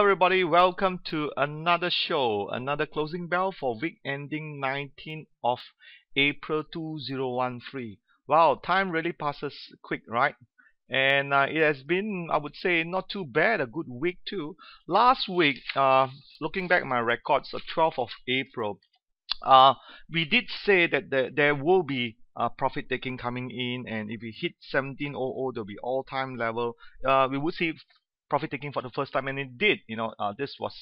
everybody, welcome to another show, another closing bell for week ending 19th of April 2013. Wow, time really passes quick, right? And it has been, I would say, not too bad, a good week too. Last week, looking back at my records, the 12th of April, we did say that there will be profit taking coming in, and if we hit 1700, there'll be all-time level. We would see profit taking for the first time, and it did. This was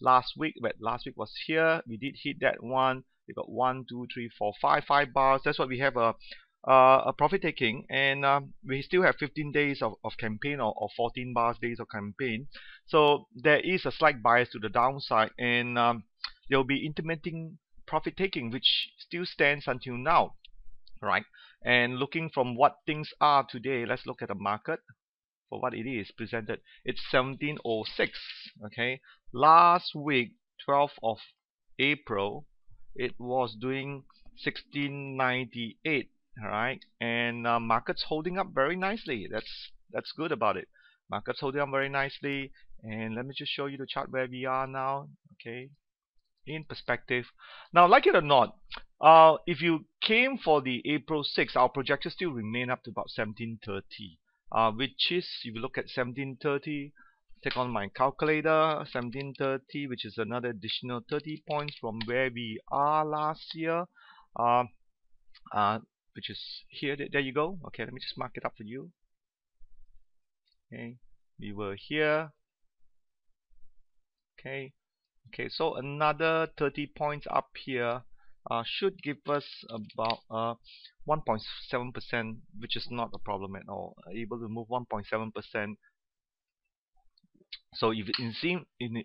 last week, but last week was here. We did hit that one. We got 1, 2, 3, 4, 5 bars. That's what we have a profit taking, and we still have 15 days of campaign, or 14 bars days of campaign. So there is a slight bias to the downside, and there will be intermittent profit taking, which still stands until now, right? And looking from what things are today, let's look at the market for what it is presented. It's 1706. Okay, last week, 12th of April, it was doing 1698. All right, and market's holding up very nicely. That's good about it. Market's holding up very nicely, and let me just show you the chart where we are now. Okay, in perspective. Now, like it or not, if you came for the April 6th, our projections still remain up to about 1730, which is, if you look at 1730, take on my calculator, 1730, which is another additional 30 points from where we are last year, which is here. There you go. Okay, let me just mark it up for you. Okay, we were here. Okay, so another 30 points up here should give us about 1.7%, which is not a problem at all. Able to move 1.7%. So if you see in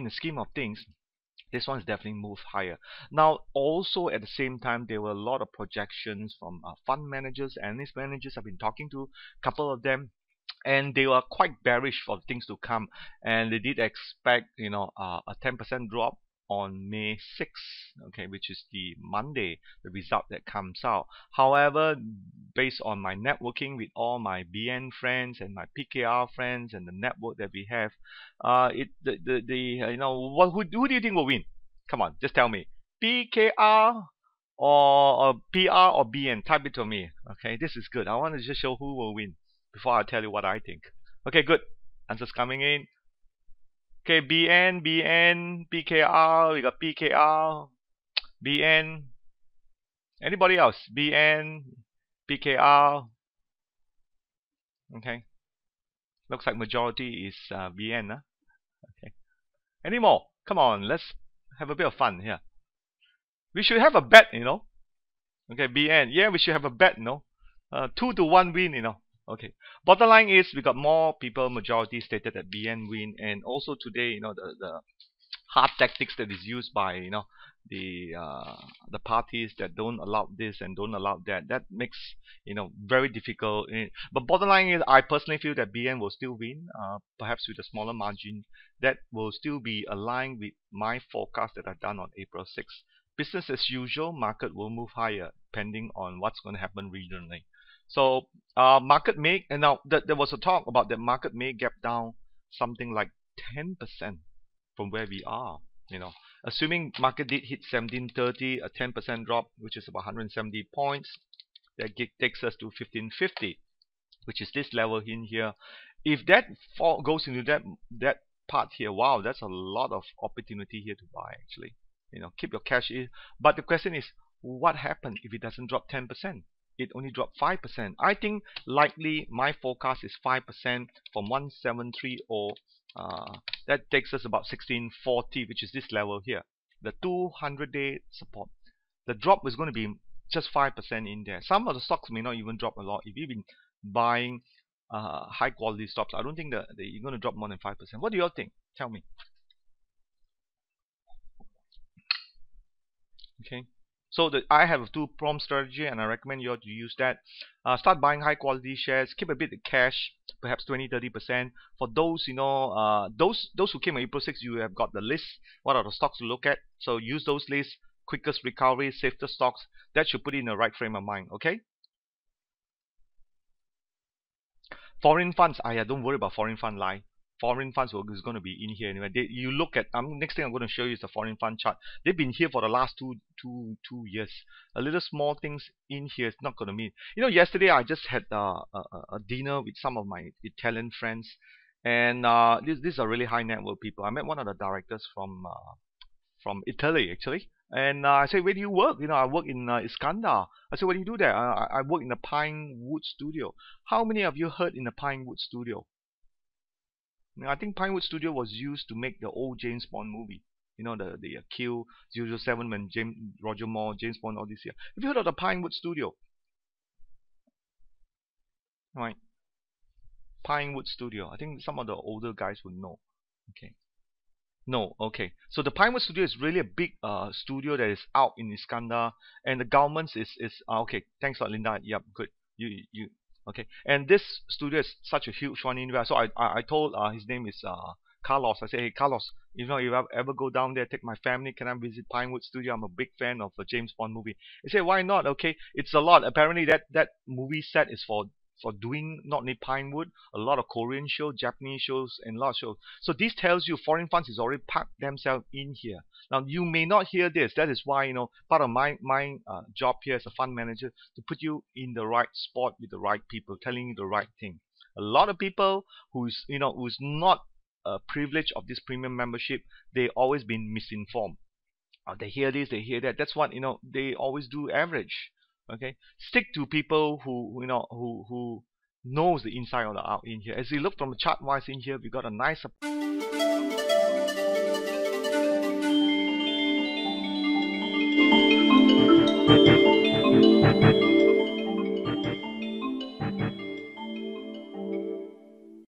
the scheme of things, this one's definitely moved higher. Now, also at the same time, there were a lot of projections from fund managers, analyst managers. I've been talking to a couple of them, and they were quite bearish for things to come, and they did expect a 10% drop on May 6th, okay, which is the Monday, the result that comes out. However, based on my networking with all my BN friends and my PKR friends and the network that we have, who do you think will win? Come on, just tell me. PKR or PR or BN? Type it to me. Okay, this is good. I want to just show who will win before I tell you what I think. Okay, good. Answers coming in. Okay, BN, PKR, we got PKR, BN. Anybody else? BN, PKR. Okay. Looks like majority is BN. Okay. Any more? Come on, let's have a bit of fun here. We should have a bet, Okay, BN. Yeah, we should have a bet, 2-1 win, Okay. Bottom line is, we got more people, majority stated that BN win, and also today, the hard tactics that is used by the parties that don't allow this and don't allow that. That makes very difficult. But bottom line is, I personally feel that BN will still win, perhaps with a smaller margin. That will still be aligned with my forecast that I've done on April 6th. Business as usual, market will move higher depending on what's going to happen regionally. So market may, and now there was a talk about that market may gap down something like 10% from where we are. Assuming market did hit 1730, a 10% drop, which is about 170 points, that takes us to 1550, which is this level in here. If that goes into that part here, wow, that's a lot of opportunity here to buy actually. Keep your cash in. But the question is, what happens if it doesn't drop 10%? It only dropped 5%. I think likely my forecast is 5% from 1730. That takes us about 1640, which is this level here, the 200-day support. The drop is going to be just 5% in there. Some of the stocks may not even drop a lot. If you've been buying high quality stocks, I don't think that you're going to drop more than 5%. What do you all think? Tell me. Okay. So I have a 2-pronged strategy, and I recommend you all to use that. Start buying high quality shares. Keep a bit of cash, perhaps 20-30%. For those those who came on April 6th, you have got the list. What are the stocks to look at? So use those lists. Quickest recovery, safest stocks. That should put you in the right frame of mind. Okay. Foreign funds. Don't worry about foreign fund lie. foreign funds is going to be in here anyway. You look at next thing I'm going to show you is the foreign fund chart. They've been here for the last two years. A little small things in here is not going to mean. Yesterday I just had a dinner with some of my Italian friends, and these are really high net worth people. I met one of the directors from Italy actually. And I said, where do you work? I work in Iskandar. I said, what do you do there? I work in the Pinewood Studio. How many of you heard in the Pinewood Studio? I think Pinewood Studio was used to make the old James Bond movie. The Q007 when Roger Moore, James Bond, all this here. Have you heard of the Pinewood Studio? Right. Pinewood Studio. I think some of the older guys would know. Okay. No, okay. So the Pinewood Studio is really a big studio that is out in Iskandar, and the government is okay. Thanks a lot, Linda. Yep, good. You okay. And this studio is such a huge one in there. So I told his name is Carlos. I said, hey Carlos, if you ever go down there, take my family. Can I visit Pinewood Studio? I'm a big fan of the James Bond movie. He said, why not? Okay, it's a lot. Apparently that movie set is for doing not only Pinewood, a lot of Korean shows, Japanese shows, and a lot of shows. So this tells you foreign funds is already packed themselves in here. Now you may not hear this. That is why part of my job here as a fund manager to put you in the right spot with the right people, telling you the right thing. A lot of people who's not privileged of this premium membership, they always been misinformed. They hear this, they hear that. That's what they always do average. Okay, stick to people who knows the inside or the out in here. As you look from the chart wise in here, we got a nice